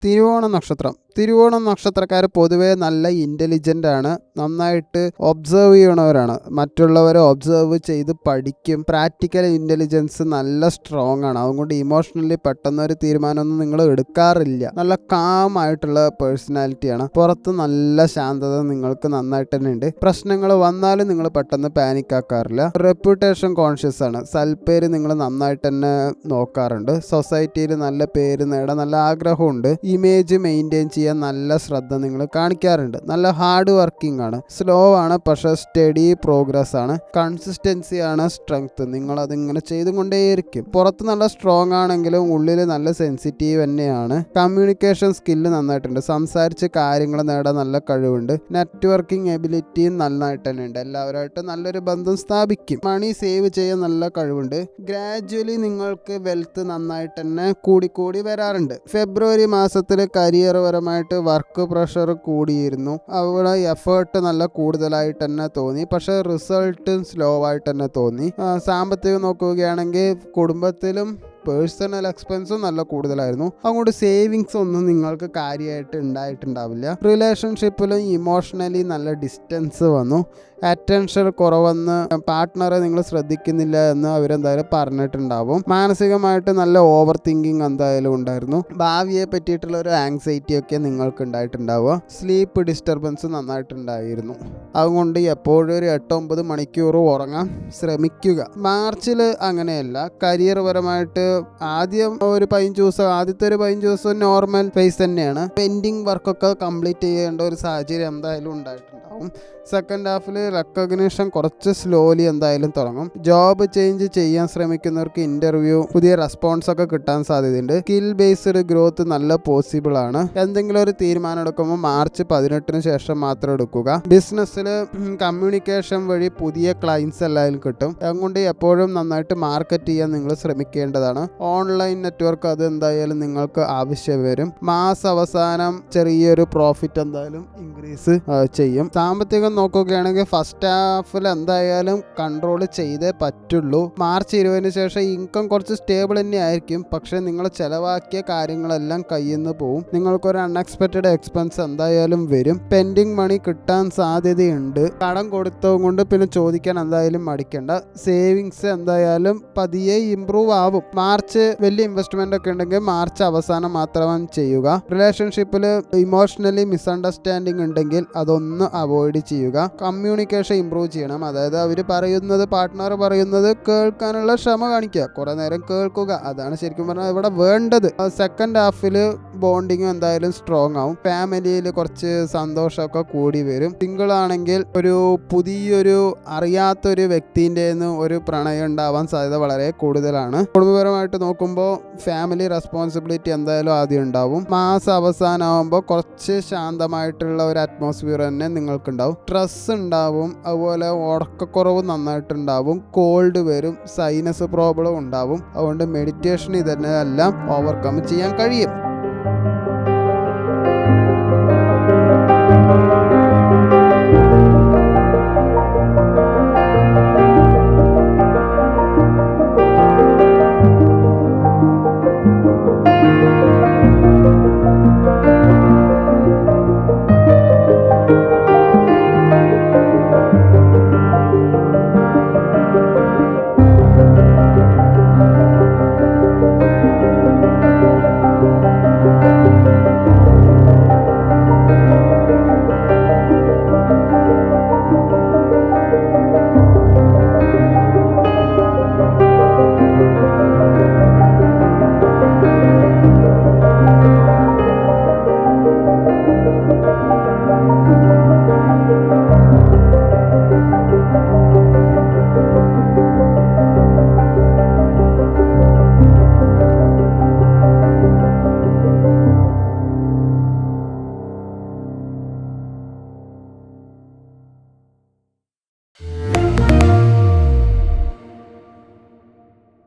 തിരുവോണം നക്ഷത്രക്കാർ പൊതുവേ നല്ല ഇൻ്റലിജൻ്റ് ആണ്, നന്നായിട്ട് ഒബ്സർവ് ചെയ്യണവരാണ്, മറ്റുള്ളവരെ ഒബ്സർവ് ചെയ്ത് പഠിക്കും. പ്രാക്ടിക്കൽ ഇൻ്റലിജൻസ് നല്ല സ്ട്രോങ് ആണ്. അതുകൊണ്ട് ഇമോഷണലി പെട്ടെന്നൊരു തീരുമാനമൊന്നും നിങ്ങൾ എടുക്കാറില്ല. നല്ല കാം ആയിട്ടുള്ള പേഴ്സണാലിറ്റിയാണ്. പുറത്ത് നല്ല ശാന്തത നിങ്ങൾക്ക് നന്നായിട്ട് തന്നെ ഉണ്ട്. പ്രശ്നങ്ങൾ വന്നാലും നിങ്ങൾ പെട്ടെന്ന് പാനിക് ആക്കാറില്ല. റെപ്യൂട്ടേഷൻ കോൺഷ്യസ് ആണ്. സൽപ്പേര് നിങ്ങൾ നന്നായിട്ട് തന്നെ നോക്കാറുണ്ട്. സൊസൈറ്റിയിൽ നല്ല പേര് നേടാൻ നല്ല ആഗ്രഹമുണ്ട്. ഇമേജ് മെയിൻറ്റെയിൻ ചെയ്യാൻ നല്ല ശ്രദ്ധ നിങ്ങൾ കാണിക്കാറുണ്ട്. നല്ല ഹാർഡ് വർക്കിംഗ് ആണ്. സ്ലോ ആണ്, പക്ഷേ സ്റ്റഡി പ്രോഗ്രസ് ആണ്. കൺസിസ്റ്റൻസി ആണ് സ്ട്രെങ്ത്. നിങ്ങളതിങ്ങനെ ചെയ്തുകൊണ്ടേയിരിക്കും. പുറത്ത് നല്ല സ്ട്രോങ് ആണെങ്കിലും ഉള്ളിൽ നല്ല സെൻസിറ്റീവ് തന്നെയാണ്. കമ്മ്യൂണിക്കേഷൻ സ്കില്ല് നന്നായിട്ടുണ്ട്. സംസാരിച്ച് കാര്യങ്ങൾ നേടാൻ നല്ല കഴിവുണ്ട്. നെറ്റ്വർക്കിംഗ് എബിലിറ്റി നന്നായിട്ട് തന്നെ ഉണ്ട്. എല്ലാവരുമായിട്ട് നല്ലൊരു ബന്ധം സ്ഥാപിക്കും. മണി സേവ് ചെയ്യാൻ നല്ല കഴിവുണ്ട്. ഗ്രാജുവലി നിങ്ങൾക്ക് വെൽത്ത് നന്നായിട്ട് തന്നെ കൂടിക്കൂടി വരാറുണ്ട്. ഫെബ്രുവരി മാസത്തിൽ കരിയർ പരമായിട്ട് വർക്ക് പ്രഷർ കൂടിയിരുന്നു. അവിടെ എഫേർട്ട് നല്ല കൂടുതലായിട്ട് തന്നെ തോന്നി, പക്ഷെ റിസൾട്ട് സ്ലോ ആയിട്ട് തന്നെ തോന്നി. സാമ്പത്തികം നോക്കുകയാണെങ്കിൽ കുടുംബത്തിലും പേഴ്സണൽ എക്സ്പെൻസും നല്ല കൂടുതലായിരുന്നു. അതുകൊണ്ട് സേവിങ്സ് ഒന്നും നിങ്ങൾക്ക് കാര്യമായിട്ട് ഉണ്ടായിട്ടുണ്ടാവില്ല. റിലേഷൻഷിപ്പിലും ഇമോഷണലി നല്ല ഡിസ്റ്റൻസ് വന്നു. അറ്റൻഷൻ കുറവെന്ന് പാർട്ട്ണറെ നിങ്ങൾ ശ്രദ്ധിക്കുന്നില്ല എന്ന് അവരെന്തായാലും പറഞ്ഞിട്ടുണ്ടാവും. മാനസികമായിട്ട് നല്ല ഓവർ തിങ്കിങ് എന്തായാലും ഉണ്ടായിരുന്നു. ഭാവിയെ പറ്റിയിട്ടുള്ള ഒരു ആങ്സൈറ്റി ഒക്കെ നിങ്ങൾക്ക് ഉണ്ടായിട്ടുണ്ടാവുക. Sleep disturbance നന്നായിട്ടുണ്ടായിരുന്നു. അതുകൊണ്ട് എപ്പോഴും ഒരു 8-9 മണിക്കൂർ ഉറങ്ങാൻ ശ്രമിക്കുക. മാർച്ചിൽ അങ്ങനെയല്ല. കരിയർ പരമായിട്ട് ആദ്യത്തെ ഒരു 15 ദിവസം നോർമൽ ഫേസ് തന്നെയാണ്. പെൻഡിങ് വർക്കൊക്കെ കംപ്ലീറ്റ് ചെയ്യേണ്ട ഒരു സാഹചര്യം എന്തായാലും ഉണ്ടായിട്ടുണ്ടാവും. സെക്കൻഡ് ഹാഫിൽ റെക്കഗ്നിഷൻ കുറച്ച് സ്ലോലി എന്തായാലും തുടങ്ങും. ജോബ് ചേഞ്ച് ചെയ്യാൻ ശ്രമിക്കുന്നവർക്ക് ഇന്റർവ്യൂ, പുതിയ റെസ്പോൺസ് ഒക്കെ കിട്ടാൻ സാധ്യതയുണ്ട്. സ്കിൽ ബേസ്ഡ് ഗ്രോത്ത് നല്ല പോസിബിൾ ആണ്. എന്തെങ്കിലും ഒരു തീരുമാനം എടുക്കുമ്പോൾ മാർച്ച് 18 ശേഷം മാത്രം എടുക്കുക. ബിസിനസ്സിൽ കമ്മ്യൂണിക്കേഷൻ വഴി പുതിയ ക്ലയൻസ് എല്ലാവരും കിട്ടും. അതുകൊണ്ട് എപ്പോഴും നന്നായിട്ട് മാർക്കറ്റ് ചെയ്യാൻ നിങ്ങൾ ശ്രമിക്കേണ്ടതാണ്. ഓൺലൈൻ നെറ്റ്വർക്ക് അത് എന്തായാലും നിങ്ങൾക്ക് ആവശ്യം വരും. മാസ അവസാനം ചെറിയൊരു പ്രോഫിറ്റ് എന്തായാലും ഇൻക്രീസ് ചെയ്യും. സാമ്പത്തികം നോക്കുകയാണെങ്കിൽ ഫസ്റ്റ് ഹാഫിൽ എന്തായാലും കൺട്രോൾ ചെയ്തേ പറ്റുള്ളൂ. മാർച്ച് 20 ശേഷം ഇൻകം കുറച്ച് സ്റ്റേബിൾ തന്നെ ആയിരിക്കും, പക്ഷെ നിങ്ങൾ ചെലവാക്കിയ കാര്യങ്ങളെല്ലാം കയ്യിൽ നിന്ന് പോവും. നിങ്ങൾക്കൊരു അൺഎക്സ്പെക്റ്റഡ് എക്സ്പെൻസ് എന്തായാലും വരും. പെൻഡിങ് മണി കിട്ടാൻ സാധ്യതയുണ്ട്. കടം കൊടുത്തതും കൊണ്ട് പിന്നെ ചോദിക്കാൻ എന്തായാലും മടിക്കേണ്ട. സേവിങ്സ് എന്തായാലും പതിയെ ഇംപ്രൂവ് ആവും. മാർച്ച് വലിയ ഇൻവെസ്റ്റ്മെന്റ് ഒക്കെ ഉണ്ടെങ്കിൽ മാർച്ച് അവസാനം മാത്രം ചെയ്യുക. റിലേഷൻഷിപ്പിൽ ഇമോഷണലി മിസ്അണ്ടർസ്റ്റാൻഡിങ് ഉണ്ടെങ്കിൽ അതൊന്ന് അവോയ്ഡ് ചെയ്യുക. കമ്മ്യൂണിക്കേഷൻ ഇംപ്രൂവ് ചെയ്യണം. അതായത് പാർട്ട്ണർ പറയുന്നത് കേൾക്കാനുള്ള ക്ഷമ കാണിക്കുക. കുറെ നേരം കേൾക്കുക. അതാണ് ശരിക്കും പറഞ്ഞാൽ ഇവിടെ വേണ്ടത്. സെക്കൻഡ് ഹാഫിൽ ബോണ്ടിങ് എന്തായാലും സ്ട്രോങ് ആവും. ഫാമിലിയിൽ കുറച്ച് സന്തോഷമൊക്കെ കൂടി വരും. സിംഗിൾ ആണെങ്കിൽ ഒരു പുതിയൊരു അറിയാത്തൊരു വ്യക്തിൻ്റെ ഒരു പ്രണയം ഉണ്ടാവാൻ സാധ്യത വളരെ കൂടുതലാണ്. കുടുംബപരമായിട്ട് നോക്കുമ്പോൾ ഫാമിലി റെസ്പോൺസിബിലിറ്റി എന്തായാലും ആദ്യം ഉണ്ടാവും. മാസ അവസാനമാകുമ്പോൾ കുറച്ച് ശാന്തമായിട്ടുള്ള ഒരു അറ്റ്മോസ്ഫിയർ തന്നെ നിങ്ങൾക്കുണ്ടാവും. സ്ട്രെസ് ഉണ്ടാവും. അതുപോലെ ഉറക്കക്കുറവ് നന്നായിട്ടുണ്ടാവും. കോൾഡ് വരും. സൈനസ് പ്രോബ്ലം ഉണ്ടാവും. അതുകൊണ്ട് മെഡിറ്റേഷൻ ഇതെല്ലാം ഓവർകം ചെയ്യാൻ കഴിയും.